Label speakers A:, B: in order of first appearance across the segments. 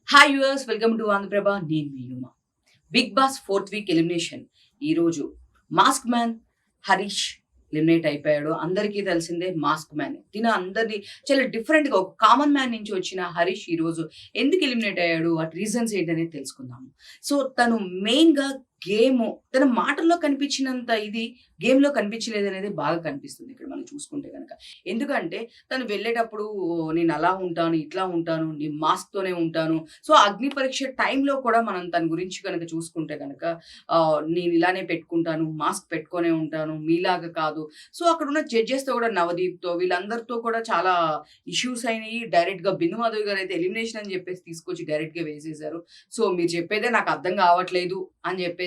A: Hi viewers, welcome to Andhraprabha. నేను మీ Uma. Big Boss 4th week elimination ఈరోజు మాస్క్ మ్యాన్ హరీష్ ఎలిమినేట్ అయిపోయాడు. అందరికీ తెలిసిందే మాస్క్ మ్యాన్. అందరినీ చాలా డిఫరెంట్‌గా ఒక కామన్ మ్యాన్ నుంచి వచ్చిన హరీష్ ఈరోజు ఎందుకు ఎలిమినేట్ అయ్యాడు? వాటి రీజన్స్ ఏంటనేది తెలుసుకుందాము. సో తను మెయిన్‌గా తన మాటల్లో కనిపించినంత ఇది గేమ్‌లో కనిపించలేదనేది బాగా కనిపిస్తుంది ఇక్కడ మనం చూసుకుంటే గనక. ఎందుకంటే తను వెళ్ళేటప్పుడు నేను అలా ఉంటాను, ఇట్లా ఉంటాను, నేను మాస్క్‌తోనే ఉంటాను. సో అగ్ని పరీక్ష టైంలో కూడా మనం తన గురించి గనక చూసుకుంటే గనక నేను ఇలానే పెట్టుకుంటాను, మాస్క్ పెట్టుకొనే ఉంటాను, మీలాగా కాదు. సో అక్కడున్న జడ్జెస్‌తో కూడా నవదీప్‌తో వీళ్ళందరితో కూడా చాలా ఇష్యూస్ అయినాయి. డైరెక్ట్‌గా బిందు మాధవి గారైతే ఎలిమినేషన్ అని చెప్పేసి తీసుకొచ్చి డైరెక్ట్‌గా వేసేసారు. సో మీరు చెప్పేదే నాకు అర్థం కావట్లేదు అని చెప్పేసి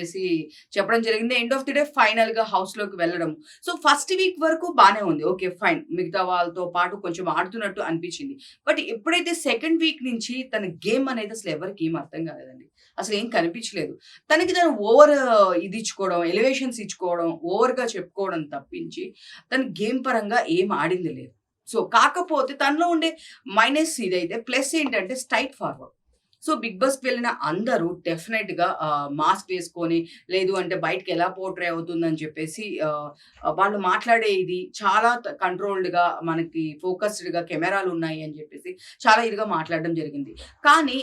A: చెప్పడం జరిగింది. ఎండ్ ఆఫ్ ది డే ఫైనల్‌గా హౌస్‌లోకి వెళ్ళడం. సో ఫస్ట్ వీక్ వరకు బానే ఉంది. Okay fine. మిగతా వాళ్ళతో పాటు కొంచెం ఆడుతున్నట్టు అనిపించింది. బట్ ఎప్పుడైతే సెకండ్ వీక్ నుంచి తన గేమ్ అనేది అసలు ఎవరికీ ఏం అర్థం కాలేదండి. అసలేం కనిపించలేదు. తను ఓవర్ ఇది ఇచ్చుకోవడం, ఎలివేషన్స్ ఇచ్చుకోవడం, ఓవర్‌గా చెప్పుకోవడం తప్పించి తను గేమ్ పరంగా ఏం ఆడింది లేదు. సో కాకపోతే తనలో ఉండే మైనస్ ఇదైతే, ప్లస్ ఏంటంటే స్ట్రెయిట్ ఫార్వర్డ్. సో 'బిగ్ బాస్'కి వెళ్ళిన అందరూ డెఫినెట్‌గా మాస్క్ వేసుకొని, లేదు అంటే బయటకి ఎలా పోర్ట్రే అవుతుందని చెప్పేసి వాళ్ళు మాట్లాడే ఇది చాలా కంట్రోల్డ్‌గా, మనకి ఫోకస్డ్‌గా కెమెరాలున్నాయి అని చెప్పేసి చాలా ఇదిగా మాట్లాడడం జరిగింది. కానీ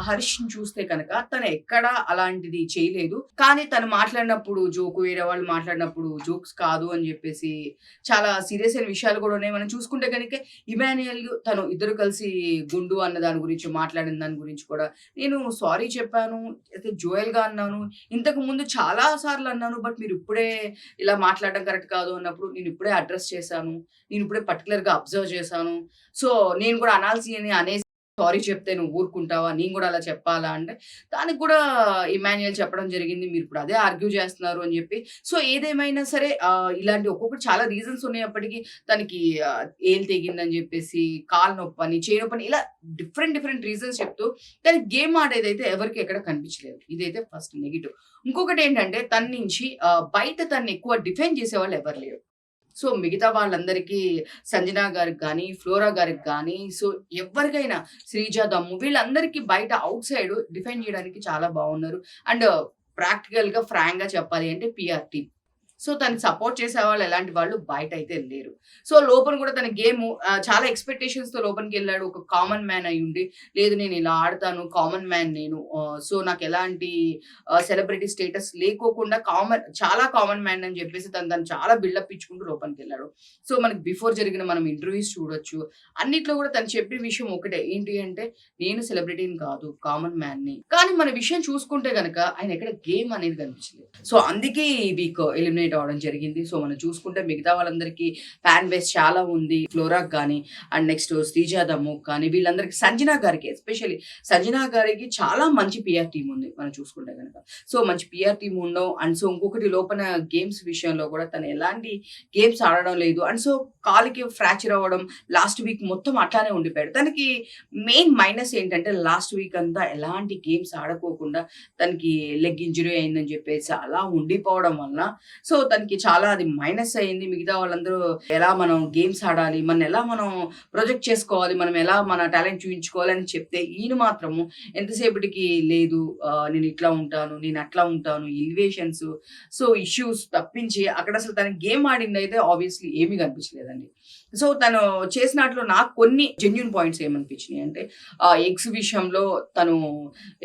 A: హరీష్‌ని చూస్తే కనుక తను ఎక్కడా అలాంటిది చేయలేదు. కానీ తను మాట్లాడినప్పుడు వేరే వాళ్ళు మాట్లాడినప్పుడు జోక్స్ కాదు అని చెప్పేసి చాలా సీరియస్ అయిన విషయాలు కూడా ఉన్నాయి. మనం చూసుకుంటే గనుక ఇమాన్యుయల్ తను ఇద్దరు కలిసి గుండు అన్న దాని గురించి మాట్లాడిన దాని గురించి కూడా నేను సారీ చెప్పాను. అయితే జోయల్‌గా అన్నాను. ఇంతకు ముందు చాలా సార్లు అన్నాను. బట్ మీరు ఇప్పుడే ఇలా మాట్లాడడం కరెక్ట్ కాదు అన్నప్పుడు నేను ఇప్పుడే అడ్రెస్ చేశాను. నేను ఇప్పుడే పర్టిక్యులర్‌గా అబ్జర్వ్ చేశాను. సో నేను కూడా అనాల్సినవి అనేసి సారీ చెప్తే నువ్వు ఊరుకుంటావా? నేను కూడా అలా చెప్పాలా? అంటే దానికి కూడా ఇమాన్యుయల్ చెప్పడం జరిగింది. మీరు ఇప్పుడు అదే ఆర్గ్యూ చేస్తున్నారు అని చెప్పి. సో ఏదేమైనా సరే ఇలాంటి ఒక్కొక్కటి చాలా రీజన్స్ ఉన్నప్పటికీ తనకి ఏలు తెగిందని చెప్పేసి, కాలు నొప్పని, చేయి నొప్పని ఇలా డిఫరెంట్ రీజన్స్ చెప్తూ కానీ గేమ్ ఆడేదైతే ఎవరికీ ఎక్కడ కనిపించలేదు. ఇదైతే ఫస్ట్ నెగెటివ్. ఇంకొకటేంటంటే తన నుంచి బయట తనని ఎక్కువ డిఫెండ్ చేసేవాళ్ళు ఎవరు లేరు. సో మిగతా వాళ్ళందరికీ సంజన గారికి గానీ, ఫ్లోరా గారికి గానీ, సో ఎవ్వరికైనా శ్రీజ, దమ్ము వీళ్ళందరికీ బయట ఔట్ సైడ్ డిఫెండ్ చేయడానికి చాలా బావున్నారు. అండ్ ప్రాక్టికల్‌గా, ఫ్రాంక్‌గా చెప్పాలి అంటే పీఆర్ టీమ్. సో తనకి సపోర్ట్ చేసేవాళ్ళు ఎలాంటి వాళ్ళు బయటైతే లేరు. సో లోపల కూడా తన చాలా ఎక్స్‌పెక్టేషన్స్‌తో లోపలికెళ్ళాడు. ఒక కామన్ మ్యాన్ అయ్యుండి, లేదు నేను ఇలా ఆడతాను, కామన్ మ్యాన్ నేను. సో నాకెలాంటి సెలబ్రిటీ స్టేటస్ లేకోకుండా చాలా కామన్ మ్యాన్ అని చెప్పేసి తను చాలా బిల్డప్ ఇచ్చుకుంటూ లోపలికెళ్ళాడు. సో మనకి బిఫోర్ జరిగిన మనం ఇంటర్వ్యూస్ చూడొచ్చు. అన్నిట్లో కూడా తను చెప్పిన విషయం ఒకటే. ఏంటి అంటే నేను సెలబ్రిటీని కాదు, కామన్ మ్యాన్‌ని. కానీ మన విషయం చూసుకుంటే గనక ఆయన ఎక్కడ గేమ్ అనేది కనిపించలేదు. సో అందుకే ఈ వీక్ ఎలిమినేట్ అవ్వడం జరిగింది. సో మనం చూసుకుంటే మిగతా వాళ్ళందరికీ ఫ్యాన్ బేస్ చాలా ఉంది. ఫ్లోరాకి గానీ, అండ్ నెక్స్ట్ శ్రీజ, దమ్ముకి కానీ వీళ్ళందరికీ, సంజన గారికి ఎస్పెషల్లీ సంజన గారికి చాలా మంచి పీఆర్ టీమ్ ఉంది మనం చూసుకుంటే గనక. సో మంచి పీఆర్ టీమ్ ఉండడం అండ్ సో ఇంకొకటి లోపల గేమ్స్ విషయంలో కూడా తను ఎలాంటి గేమ్స్ ఆడడం లేదు. అండ్ సో కాలుకి ఫ్రాక్చర్ అవ్వడం లాస్ట్ వీక్ మొత్తం అట్లానే ఉండిపోయాడు. తనకి మెయిన్ మైనస్ ఏంటంటే లాస్ట్ వీక్ అంతా ఎలాంటి గేమ్స్ ఆడుకోకుండా తనకి లెగ్ ఇంజరీ అయిందని చెప్పేసి అలా ఉండిపోవడం వలన సో తనకి చాలా అది మైనస్ అయింది. మిగతా వాళ్ళందరూ ఎలా మనం గేమ్స్ ఆడాలి, ఎలా మనం ప్రొజెక్ట్ చేసుకోవాలి, మనం ఎలా మన టాలెంట్ చూయించుకోవాలి అని చెప్తే ఈయన మాత్రము ఎంతసేపటికి లేదు నేను ఇట్లా ఉంటాను, నేను అట్లా ఉంటాను, ఎలివేషన్స్, సో ఇష్యూస్ తప్పించి అక్కడ అసలు తనకి గేమ్ ఆడిందయితే ఆబ్వియస్లీ ఏమీ కనిపించలేదండి. సో తను చేసినట్లు నాకు కొన్ని జెన్యూన్ పాయింట్స్ ఏమనిపించినాయి అంటే ఎగ్స్ విషయంలో తను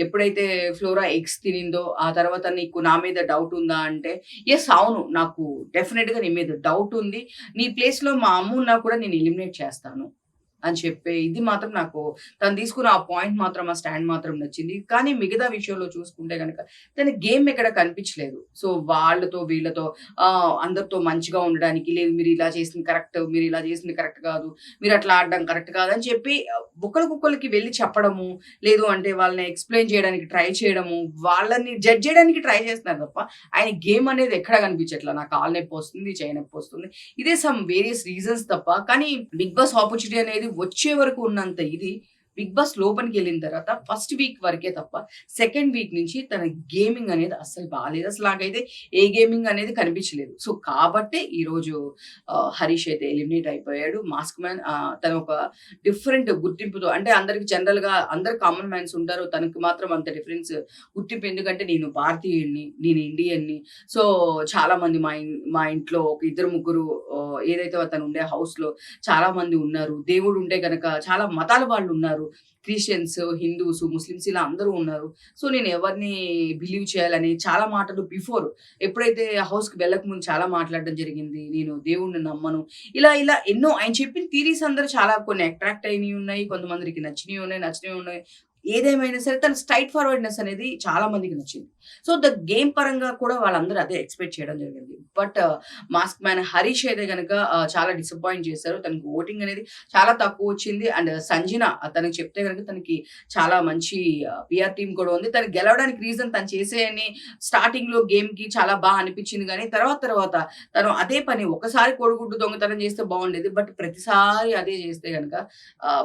A: ఎప్పుడైతే ఫ్లోరా ఎగ్స్ తినిందో ఆ తర్వాత నీకు నా మీద డౌట్ ఉందా అంటే యెస్ అవును. నాకు డెఫినిట్‌గా నీ మీద డౌట్ ఉంది. నీ ప్లేస్‌లో మా అమ్మ ఉన్నా కూడా నేను ఎలిమినేట్ చేస్తాను అని చెప్పే ఇది మాత్రం నాకు తను తీసుకున్న ఆ పాయింట్ మాత్రం, ఆ స్టాండ్ మాత్రం నచ్చింది. కానీ మిగతా విషయంలో చూసుకుంటే గనక తన గేమ్ ఎక్కడ కనిపించలేదు. సో వాళ్ళతో వీళ్ళతో అందరితో మంచిగా ఉండడానికి, లేదు మీరు ఇలా చేసింది కరెక్ట్, మీరు ఇలా చేసింది కరెక్ట్ కాదు, మీరు అట్లా ఆడడం కరెక్ట్ కాదు అని చెప్పి ఒకళ్ళకొకళ్ళకి వెళ్లి చెప్పడము, లేదు అంటే వాళ్ళని ఎక్స్‌ప్లెయిన్ చేయడానికి ట్రై చేయడము, వాళ్ళని జడ్జ్ చేయడానికి ట్రై చేస్తున్నారు తప్ప ఆయన గేమ్ అనేది ఎక్కడ కనిపించట్లా. నాకు కాలు నొప్పి వస్తుంది, చెయ్యి నొప్పి వస్తుంది. ఇదే సమ్ వేరియస్ రీజన్స్ తప్ప. కానీ బిగ్ బాస్ ఆపర్చునిటీ అనేది వచ్చే వరకు ఉన్నంత ఇది బిగ్ బాస్ లోపలికెళ్ళిన తర్వాత ఫస్ట్ వీక్ వరకే తప్ప సెకండ్ వీక్ నుంచి తన గేమింగ్ అనేది అస్సలు బాలేదు. అసలు నాకైతే ఏ గేమింగ్ అనేది కనిపించలేదు. సో, కాబట్టే ఈరోజు హరీష్ అయితే ఎలిమినేట్ అయిపోయాడు. మాస్క్ మ్యాన్ తను ఒక డిఫరెంట్ గుర్తింపుతో అంటే అందరికి జనరల్‌గా అందరు కామన్ మ్యాన్స్ ఉంటారు. తనకి మాత్రం అంత డిఫరెన్స్ గుర్తింపు ఎందుకంటే నేను భారతీయుడిని, నేను ఇండియన్‌ని. సో, చాలామంది మా ఇంట్లో ఒక ఇద్దరు ముగ్గురు ఏదైతే తను ఉండే హౌస్‌లో చాలామంది ఉన్నారు. దేవుడు ఉంటే గనక చాలా మతాల వాళ్ళు ఉన్నారు. క్రిస్టియన్స్, హిందూస్, ముస్లిమ్స్ ఇలా అందరూ ఉన్నారు. సో, నేను ఎవరిని బిలీవ్ చేయాలని చాలా మాటలు ఎప్పుడైతే హౌస్‌కి వెళ్ళకముందు చాలా మాట్లాడడం జరిగింది. నేను దేవుడిని నమ్మను. ఇలా ఎన్నో ఆయన చెప్పిన థియరీస్ అందరూ చాలా కొన్ని అట్రాక్ట్ అయినయి ఉన్నాయి. కొంతమందికి నచ్చినయి ఉన్నాయి, నచ్చనివి ఉన్నాయి. ఏదేమైనా సరే తన స్ట్రెయిట్ ఫార్వర్డ్‌నెస్ అనేది చాలా మందికి నచ్చింది. సో, గేమ్ పరంగా కూడా వాళ్ళందరూ అదే ఎక్స్‌పెక్ట్ చేయడం జరిగింది. బట్ మాస్క్ మ్యాన్ హరీష్ అయితే గనక చాలా డిసప్పాయింట్ చేశారు. తనకి ఓటింగ్ అనేది చాలా తక్కువొచ్చింది. అండ్ సంజన తనకి చెప్తే గనక తనకి చాలా మంచి పీఆర్ టీమ్ కూడా ఉంది. తను గెలవడానికి రీజన్ తను చేసేయని స్టార్టింగ్‌లో గేమ్‌కి చాలా అనిపించింది గానీ తర్వాత తను అదే పని ఒకసారి కోడిగుడ్డు దొంగతనం చేస్తే బావుండేది. బట్ ప్రతిసారి అదే చేస్తే గనక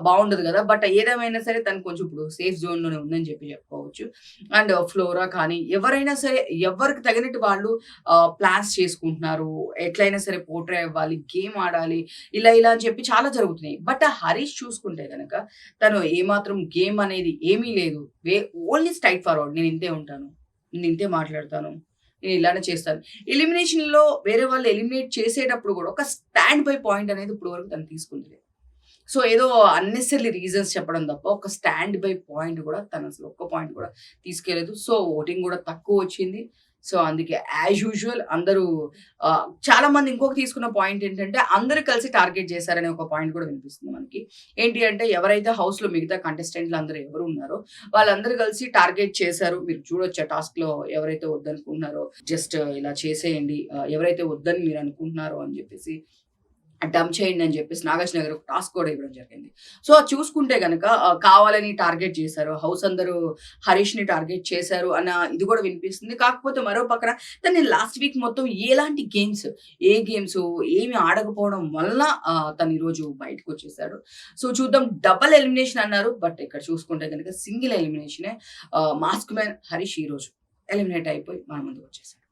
A: బావుండదు గదా! బట్ ఏదేమైనా సరే తను కొంచెం ఇప్పుడు సేఫ్ జోన్‌లోనే ఉందని చెప్పుకోవచ్చు. అండ్ ఫ్లోరా కానీ ఎవరైనా సరే ఎవరికి తగినట్టు వాళ్ళు ప్లాన్స్ చేసుకుంటున్నారు. ఎట్లైనా సరే పోర్ట్రే అవ్వాలి, గేమ్ ఆడాలి. ఇలా అని చెప్పి చాలా జరుగుతున్నాయి. బట్ ఆ హరీష్ చూసుకుంటే గనక తను ఏమాత్రం గేమ్ అనేది ఏమీ లేదు. Only straight forward. నేను ఇంతే ఉంటాను. నేను ఇంతే మాట్లాడతాను. నేను ఇలానే చేస్తాను. ఎలిమినేషన్‌లో వేరే వాళ్ళు ఎలిమినేట్ చేసేటప్పుడు గూడా ఒక స్టాండ్ బై పాయింట్ అనేది ఇప్పటి వరకు తను తీసుకుంది లేదు. సో, ఏదో అన్నెసెసరీ రీజన్స్ చెప్పడం తప్ప, ఒక స్టాండ్ బై పాయింట్ గూడా తనసలు ఒక్క పాయింట్ కూడా తీసుకెళ్ళలేదు. సో, ఓటింగ్ గూడా తక్కువొచ్చింది. సో, అందుకే యాజ్ యూజువల్ అందరూ చాలా మంది ఇంకొక తీసుకున్న పాయింట్ ఏంటంటే, అందరూ కలిసి టార్గెట్ చేశారనే ఒక పాయింట్ కూడా వినిపిస్తుంది మనకి. ఏంటి అంటే, ఎవరైతే హౌస్‌లో మిగతా కంటెస్టెంట్‌లు అందరూ ఎవరు ఉన్నారో, వాళ్ళందరూ కలిసి టార్గెట్ చేశారు. మీరు చూడొచ్చు ఆ టాస్క్‌లో ఎవరైతే వద్దనుకుంటున్నారో, జస్ట్ ఇలా చేసేయండి. ఎవరైతే వద్దని మీరు అనుకుంటున్నారో అని చెప్పేసి డంప్ చేయండి అని చెప్పేసి నాగార్జున గారు ఒక టాస్క్ కూడా ఇవ్వడం జరిగింది. సో, అది చూసుకుంటే గనక కావాలని టార్గెట్ చేశారు. హౌస్ అందరూ హరీష్‌ని టార్గెట్ చేశారు అన్న ఇది కూడా వినిపిస్తుంది. కాకపోతే మరో పక్కన తను లాస్ట్ వీక్ మొత్తం ఏ గేమ్స్ ఏమి ఆడకపోవడం వలన తను ఈరోజు బయటకొచ్చేసాడు. సో, చూద్దాం డబుల్ ఎలిమినేషన్ అన్నారు. బట్ ఇక్కడ చూసుకుంటే గనక సింగిల్ ఎలిమినేషనే. మాస్క్ మ్యాన్ హరీష్ ఈరోజు ఎలిమినేట్ అయిపోయి మన ముందుకొచ్చేసాడు.